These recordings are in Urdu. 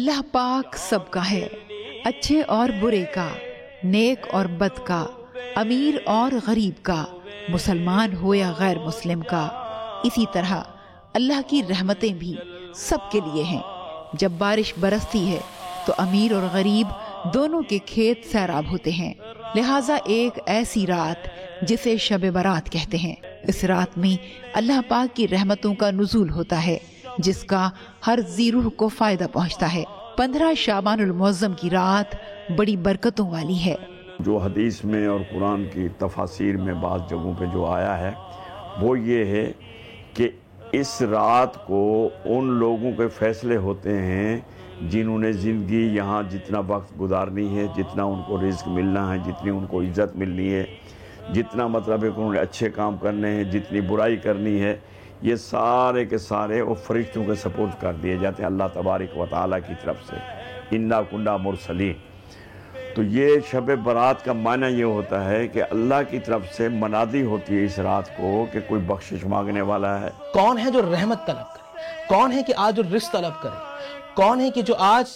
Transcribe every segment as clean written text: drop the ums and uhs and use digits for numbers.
اللہ پاک سب کا ہے، اچھے اور برے کا، نیک اور بد کا، امیر اور غریب کا، مسلمان ہو یا غیر مسلم کا۔ اسی طرح اللہ کی رحمتیں بھی سب کے لیے ہیں۔ جب بارش برستی ہے تو امیر اور غریب دونوں کے کھیت سیراب ہوتے ہیں۔ لہٰذا ایک ایسی رات جسے شب برات کہتے ہیں، اس رات میں اللہ پاک کی رحمتوں کا نزول ہوتا ہے جس کا ہر ذی روح کو فائدہ پہنچتا ہے۔ 15 شعبان المعظم کی رات بڑی برکتوں والی ہے۔ جو حدیث میں اور قرآن کی تفاسیر میں بعض جگہوں پہ جو آیا ہے وہ یہ ہے کہ اس رات کو ان لوگوں کے فیصلے ہوتے ہیں جنہوں نے زندگی یہاں جتنا وقت گزارنی ہے، جتنا ان کو رزق ملنا ہے، جتنی ان کو عزت ملنی ہے، جتنا مطلب ہے کہ انہوں نے اچھے کام کرنے ہیں، جتنی برائی کرنی ہے، یہ سارے کے سارے وہ فرشتوں کے سپورٹ کر دیے جاتے ہیں اللہ تبارک و تعالیٰ کی طرف سے۔ انا کننا مرسلین۔ تو یہ شب برات کا معنی یہ ہوتا ہے کہ اللہ کی طرف سے منادی ہوتی ہے اس رات کو کہ کوئی بخشش مانگنے والا ہے۔ کون ہے جو رحمت طلب کرے؟ کون ہے کہ آج جو رزق طلب کرے؟ کون ہے کہ جو آج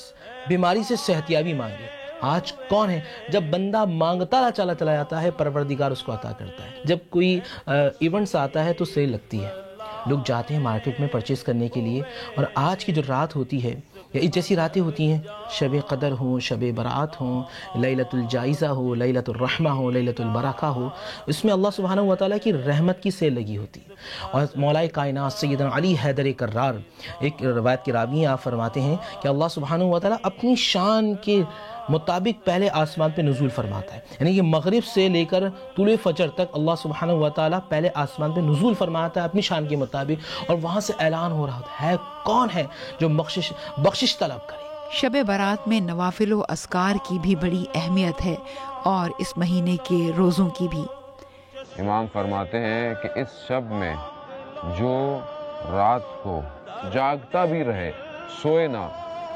بیماری سے صحتیابی مانگے؟ آج کون ہے؟ جب بندہ مانگتا چلا جاتا ہے پروردگار اس کو عطا کرتا ہے۔ جب کوئی ایونٹس آتا ہے تو سیل لگتی ہے، لوگ جاتے ہیں مارکیٹ میں پرچیز کرنے کے لیے، اور آج کی جو رات ہوتی ہے یا جیسی راتیں ہوتی ہیں، شب قدر ہوں، شب برات ہوں، لیلۃ الجائزہ ہو، لیلۃ الرحمہ ہو، لیلۃ البرکہ ہو، اس میں اللہ سبحانہ وتعالیٰ کی رحمت کی سیل لگی ہوتی ہے۔ اور مولا کائنات سیدنا علی حیدر کرار، ایک روایت کے راوی آپ فرماتے ہیں کہ اللہ سبحانہ وتعالیٰ اپنی شان کے مطابق پہلے آسمان پہ نزول فرماتا ہے، یعنی کہ مغرب سے لے کر طلوع فجر تک اللہ سبحانہ وتعالیٰ پہلے آسمان پہ نزول فرماتا ہے اپنی شان کے مطابق، اور وہاں سے اعلان ہو رہا ہوتا ہے کون ہے جو بخشش طلب کرے۔ شب برات میں نوافل و اذکار کی بھی بڑی اہمیت ہے اور اس مہینے کے روزوں کی بھی۔ امام فرماتے ہیں کہ اس شب میں جو رات کو جاگتا بھی رہے، سوئے نہ،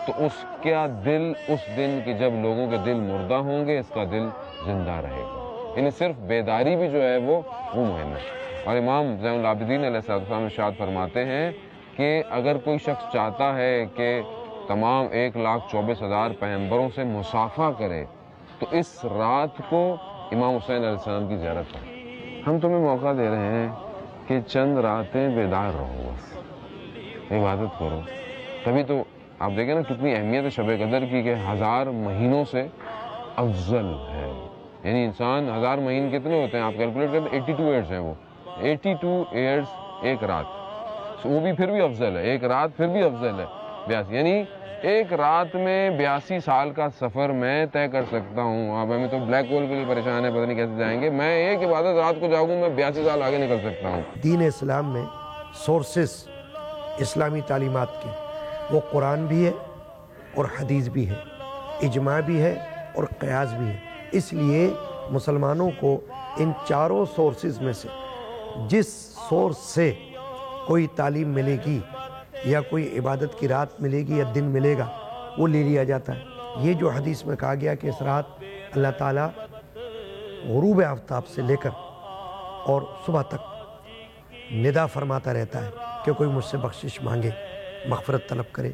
تو اس کا دل اس دن کی جب لوگوں کے دل مردہ ہوں گے اس کا دل زندہ رہے گا، یعنی صرف بیداری بھی جو ہے وہ مہم ہے۔ اور امام زین العابدین علیہ السلام ارشاد فرماتے ہیں کہ اگر کوئی شخص چاہتا ہے کہ تمام 1,24,000 پیغمبروں سے مصافحہ کرے تو اس رات کو امام حسین علیہ السلام کی زیارت کرے۔ ہم تمہیں موقع دے رہے ہیں کہ چند راتیں بیدار رہو، بس عبادت کرو، تبھی تو آپ دیکھیں نا کتنی اہمیت ہے شب قدر کی کہ 1000 مہینوں سے افضل ہے۔ یعنی انسان 1000 مہینے کتنے ہوتے ہیں آپ کیلکولیٹ کرتے ہیں، 82 ایئرز ہیں، وہ 82 ایئرز ایک رات، وہ بھی پھر بھی افضل ہے، ایک رات پھر بھی افضل ہے 82، یعنی ایک رات میں 82 سال کا سفر میں طے کر سکتا ہوں۔ اب ہمیں تو بلیک ہول کے لیے پریشان ہے، پتہ نہیں کیسے جائیں گے، میں ایک عبادت رات کو جاگوں میں 82 سال آگے نکل سکتا ہوں۔ دین اسلام میں سورسز اسلامی تعلیمات کے وہ قرآن بھی ہے اور حدیث بھی ہے، اجماع بھی ہے اور قیاس بھی ہے۔ اس لیے مسلمانوں کو ان چاروں سورسز میں سے جس سورس سے کوئی تعلیم ملے گی یا کوئی عبادت کی رات ملے گی یا دن ملے گا وہ لے لیا جاتا ہے۔ یہ جو حدیث میں کہا گیا کہ اس رات اللہ تعالیٰ غروب آفتاب سے لے کر اور صبح تک ندا فرماتا رہتا ہے کہ کوئی مجھ سے بخشش مانگے، مغفرت طلب کرے،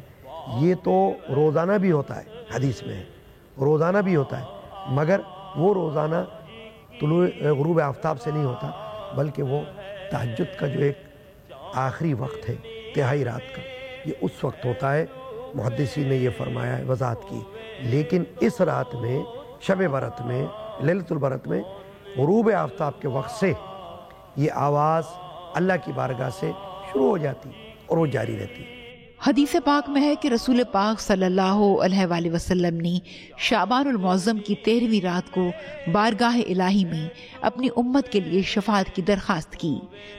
یہ تو روزانہ بھی ہوتا ہے، حدیث میں ہے روزانہ بھی ہوتا ہے، مگر وہ روزانہ طلوع غروب آفتاب سے نہیں ہوتا بلکہ وہ تہجد کا جو ایک آخری وقت ہے تہائی رات کا، یہ اس وقت ہوتا ہے۔ محدثین نے یہ فرمایا ہے، وضاحت کی، لیکن اس رات میں شب برات میں لیلۃ البرات میں غروب آفتاب کے وقت سے یہ آواز اللہ کی بارگاہ سے شروع ہو جاتی اور وہ جاری رہتی ہے۔ حدیث پاک میں ہے کہ رسول پاک صلی اللہ علیہ وآلہ وسلم نے شعبان المعظم کی 13ویں رات کو بارگاہ الہی میں اپنی امت کے لیے شفاعت کی درخواست کی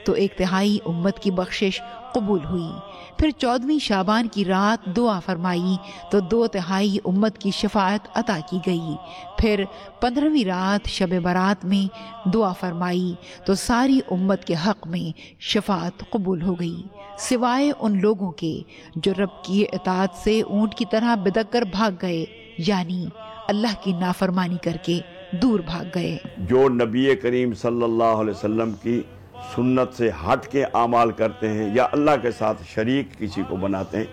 تو 1/3 امت کی بخشش قبول ہوئی۔ پھر 14ویں شعبان کی رات دعا فرمائی تو 2/3 امت کی شفاعت عطا کی گئی۔ پھر 15ویں رات شب برات میں دعا فرمائی تو ساری امت کے حق میں شفاعت قبول ہو گئی، سوائے ان لوگوں کے جو رب کی اطاعت سے اونٹ کی طرح بدک کر بھاگ گئے، یعنی اللہ کی نافرمانی کر کے دور بھاگ گئے۔ جو نبی کریم صلی اللہ علیہ وسلم کی سنت سے ہٹ کے اعمال کرتے ہیں یا اللہ کے ساتھ شریک کسی کو بناتے ہیں،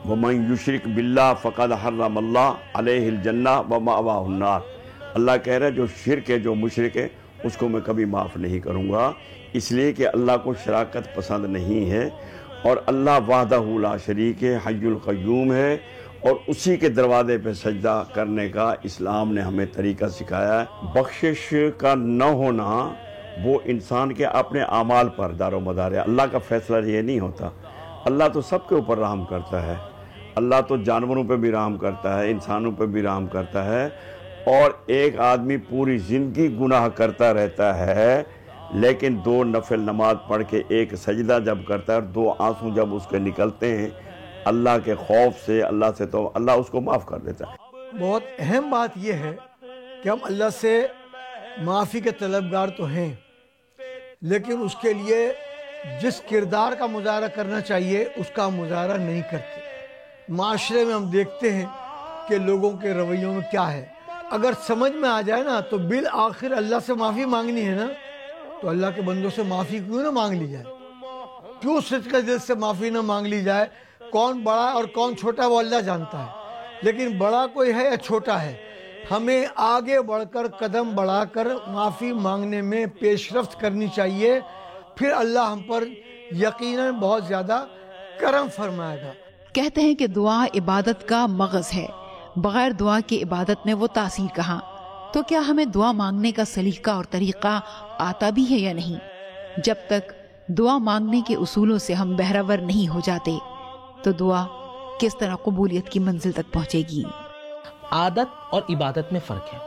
وَمَن يُشْرِكْ بِاللَّهِ فَقَدْ حَرَّمَ اللَّهُ عَلَيْهِ الْجَنَّةَ وَمَأْوَاهُ النَّارُ۔ اللہ کہہ رہے جو شرک ہے، جو مشرک ہے، اس کو میں کبھی معاف نہیں کروں گا، اس لیے کہ اللہ کو شراکت پسند نہیں ہے، اور اللہ وحدہ لا شریک ہے، حی القیوم ہے، اور اسی کے دروازے پہ سجدہ کرنے کا اسلام نے ہمیں طریقہ سکھایا ہے۔ بخشش کا نہ ہونا وہ انسان کے اپنے اعمال پر دار و مدار ہے، اللہ کا فیصلہ یہ نہیں ہوتا۔ اللہ تو سب کے اوپر رحم کرتا ہے، اللہ تو جانوروں پہ بھی رحم کرتا ہے، انسانوں پہ بھی رحم کرتا ہے، اور ایک آدمی پوری زندگی گناہ کرتا رہتا ہے، لیکن 2 نفل نماز پڑھ کے ایک سجدہ جب کرتا ہے اور 2 آنسو جب اس کے نکلتے ہیں اللہ کے خوف سے، اللہ سے، تو اللہ اس کو معاف کر دیتا ہے۔ بہت اہم بات یہ ہے کہ ہم اللہ سے معافی کے طلبگار تو ہیں، لیکن اس کے لیے جس کردار کا مظاہرہ کرنا چاہیے اس کا مظاہرہ نہیں کرتے۔ معاشرے میں ہم دیکھتے ہیں کہ لوگوں کے رویوں میں کیا ہے۔ اگر سمجھ میں آ جائے نا تو بالآخر اللہ سے معافی مانگنی ہے نا، تو اللہ کے بندوں سے معافی کیوں نہ مانگ لی جائے؟ کیوں صدق دل سے معافی نہ مانگ لی جائے؟ کون بڑا ہے اور کون چھوٹا ہے وہ اللہ جانتا ہے، لیکن بڑا کوئی ہے یا چھوٹا ہے، ہمیں آگے بڑھ کر قدم بڑھا کر معافی مانگنے میں پیش رفت کرنی چاہیے، پھر اللہ ہم پر یقیناً بہت زیادہ کرم فرمائے گا۔ کہتے ہیں کہ دعا عبادت کا مغز ہے، بغیر دعا کی عبادت میں وہ تاثیر کہاں؟ تو کیا ہمیں دعا مانگنے کا سلیقہ اور طریقہ آتا بھی ہے یا نہیں؟ جب تک دعا مانگنے کے اصولوں سے ہم بہرور نہیں ہو جاتے تو دعا کس طرح قبولیت کی منزل تک پہنچے گی؟ عادت اور عبادت میں فرق ہے۔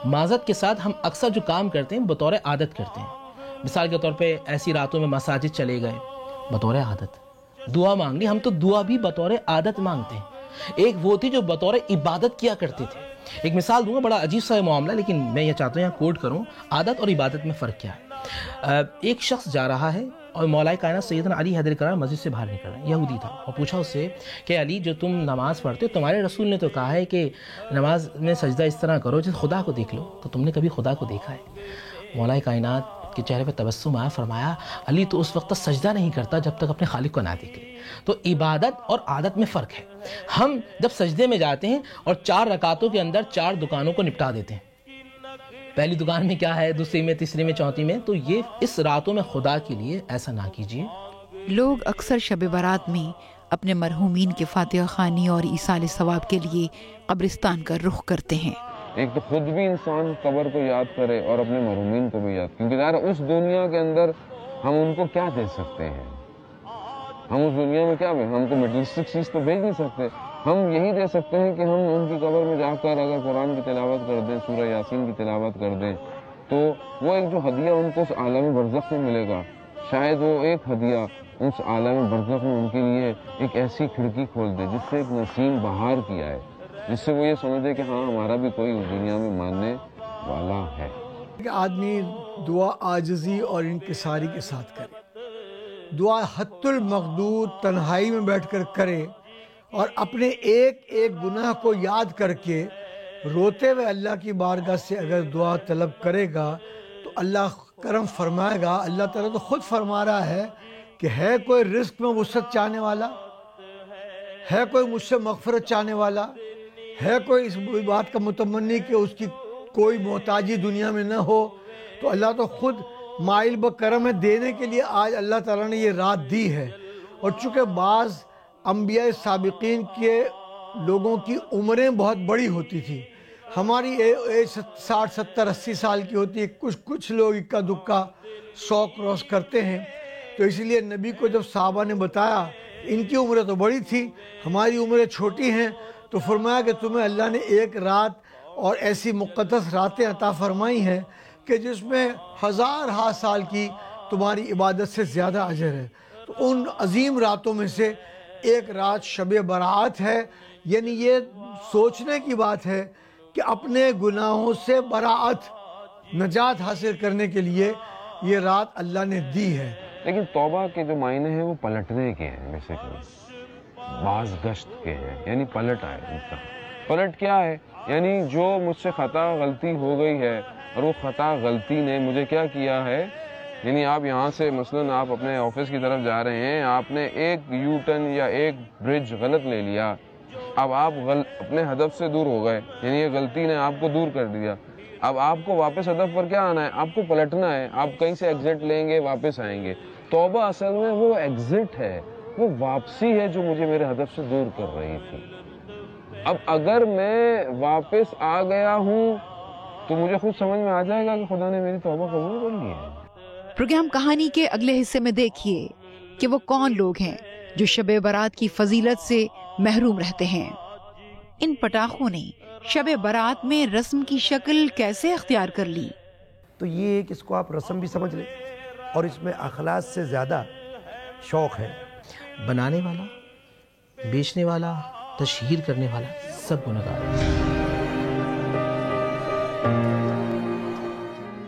معذرت کے ساتھ ہم اکثر جو کام کرتے ہیں بطور عادت کرتے ہیں۔ مثال کے طور پہ ایسی راتوں میں مساجد چلے گئے بطور عادت، دعا مانگ لی، ہم تو دعا بھی بطور عادت مانگتے ہیں۔ ایک وہ تھی جو بطور عبادت کیا کرتے تھے۔ ایک مثال دوں گا، بڑا عجیب سا معاملہ، لیکن میں یہ چاہتا ہوں یہاں کوٹ کروں عادت اور عبادت میں فرق کیا ہے۔ ایک شخص جا رہا ہے اور مولا کائنات سیدنا علی حیدر کرار مسجد سے باہر نکل رہے ہیں، یہودی تھا، اور پوچھا اس سے کہ علی جو تم نماز پڑھتے ہو، تمہارے رسول نے تو کہا ہے کہ نماز میں سجدہ اس طرح کرو جس خدا کو دیکھ لو، تو تم نے کبھی خدا کو دیکھا ہے؟ مولا کائنات کے چہرے پہ تبسم آیا، فرمایا علی تو اس وقت تک سجدہ نہیں کرتا جب تک اپنے خالق کو نہ دیکھ لے۔ تو عبادت اور عادت میں فرق ہے۔ ہم جب سجدے میں جاتے ہیں اور 4 رکعتوں کے اندر 4 دکانوں کو نپٹا دیتے ہیں، پہلی دکان میں کیا ہے، دوسری میں، تیسری میں، چوتھی میں، تو یہ اس راتوں میں خدا کے لیے ایسا نہ کیجیے۔ لوگ اکثر شب برات میں اپنے مرحومین کے فاتحہ خوانی اور ایصال ثواب کے لیے قبرستان کا رخ کرتے ہیں۔ ایک تو خود بھی انسان قبر کو یاد کرے اور اپنے مرحومین کو بھی یاد، کیونکہ ظاہر اس دنیا کے اندر ہم ان کو کیا دے سکتے ہیں؟ ہم اس دنیا میں کیا ہم کو میٹرسٹک چیز تو بھیج نہیں سکتے، ہم یہی دے سکتے ہیں کہ ہم ان کی قبر میں جا کر اگر قرآن کی تلاوت کر دیں، سورہ یاسین کی تلاوت کر دیں، تو وہ ایک جو ہدیہ ان کو اس عالم برزخ میں ملے گا، شاید وہ ایک ہدیہ اس عالم برزخ میں ان کے لیے ایک ایسی کھڑکی کھول دے جس سے ایک نسیم بہار کی آئے، جس سے وہ یہ سمجھے کہ ہاں ہمارا بھی کوئی اس دنیا میں ماننے والا ہے۔ کہ آدمی دعا عاجزی اور انکساری کے ساتھ کرے، دعا حت المقدور تنہائی میں بیٹھ کر کرے، اور اپنے ایک ایک گناہ کو یاد کر کے روتے ہوئے اللہ کی بارگاہ سے اگر دعا طلب کرے گا تو اللہ کرم فرمائے گا۔ اللہ تعالیٰ تو خود فرما رہا ہے کہ ہے کوئی رزق میں وسعت چاہنے والا، ہے کوئی مجھ سے مغفرت چاہنے والا، ہے کوئی اس بات کا متمنی کہ اس کی کوئی محتاجی دنیا میں نہ ہو، تو اللہ تو خود مائل بکرم ہے دینے کے لیے۔ آج اللہ تعالیٰ نے یہ رات دی ہے، اور چونکہ بعض انبیاء سابقین کے لوگوں کی عمریں بہت بڑی ہوتی تھی، ہماری ایج 60 70 80 سال کی ہوتی ہے، کچھ لوگ اکا دکا 100 کراس کرتے ہیں، تو اسی لیے نبی کو جب صحابہ نے بتایا ان کی عمریں تو بڑی تھی، ہماری عمریں چھوٹی ہیں، تو فرمایا کہ تمہیں اللہ نے ایک رات اور ایسی مقدس راتیں عطا فرمائی ہیں کہ جس میں 1000 سال کی تمہاری عبادت سے زیادہ اجر ہے۔ تو ان عظیم راتوں میں سے ایک رات شب برات ہے، یعنی یہ سوچنے کی بات ہے کہ اپنے گناہوں سے براعت، نجات حاصل کرنے کے لیے یہ رات اللہ نے دی ہے۔ لیکن توبہ کے جو معنی ہیں وہ پلٹنے کے ہیں، بیسیکلی باز گشت کے ہیں، یعنی پلٹ آئے انسان۔ پلٹ کیا ہے؟ یعنی جو مجھ سے خطا غلطی ہو گئی ہے اور وہ خطا غلطی نے مجھے کیا کیا ہے، یعنی آپ یہاں سے مثلاً آپ اپنے آفس کی طرف جا رہے ہیں، آپ نے ایک یو ٹرن یا ایک برج غلط لے لیا، اب آپ اپنے ہدف سے دور ہو گئے، یعنی یہ غلطی نے آپ کو دور کر دیا. اب آپ کو واپس ہدف پر کیا آنا ہے؟ آپ کو پلٹنا ہے. آپ کہیں سے ایگزٹ لیں گے، واپس آئیں گے. توبہ اصل میں وہ ایگزٹ ہے، وہ واپسی ہے جو مجھے میرے ہدف سے دور کر رہی تھی. اب اگر میں واپس آ گیا ہوں تو مجھے خود سمجھ میں آ جائے گا کہ خدا نے میری توبہ قبول کر لی ہے. پروگرام کہانی کے اگلے حصے میں دیکھیے کہ وہ کون لوگ ہیں جو شب برات کی فضیلت سے محروم رہتے ہیں. ان پٹاخوں نے شب برات میں رسم کی شکل کیسے اختیار کر لی؟ تو یہ ایک اس کو آپ رسم بھی سمجھ لیں اور اس میں اخلاص سے زیادہ شوق ہے. بنانے والا، بیچنے والا، تشہیر کرنے والا سب گنہگار ہے.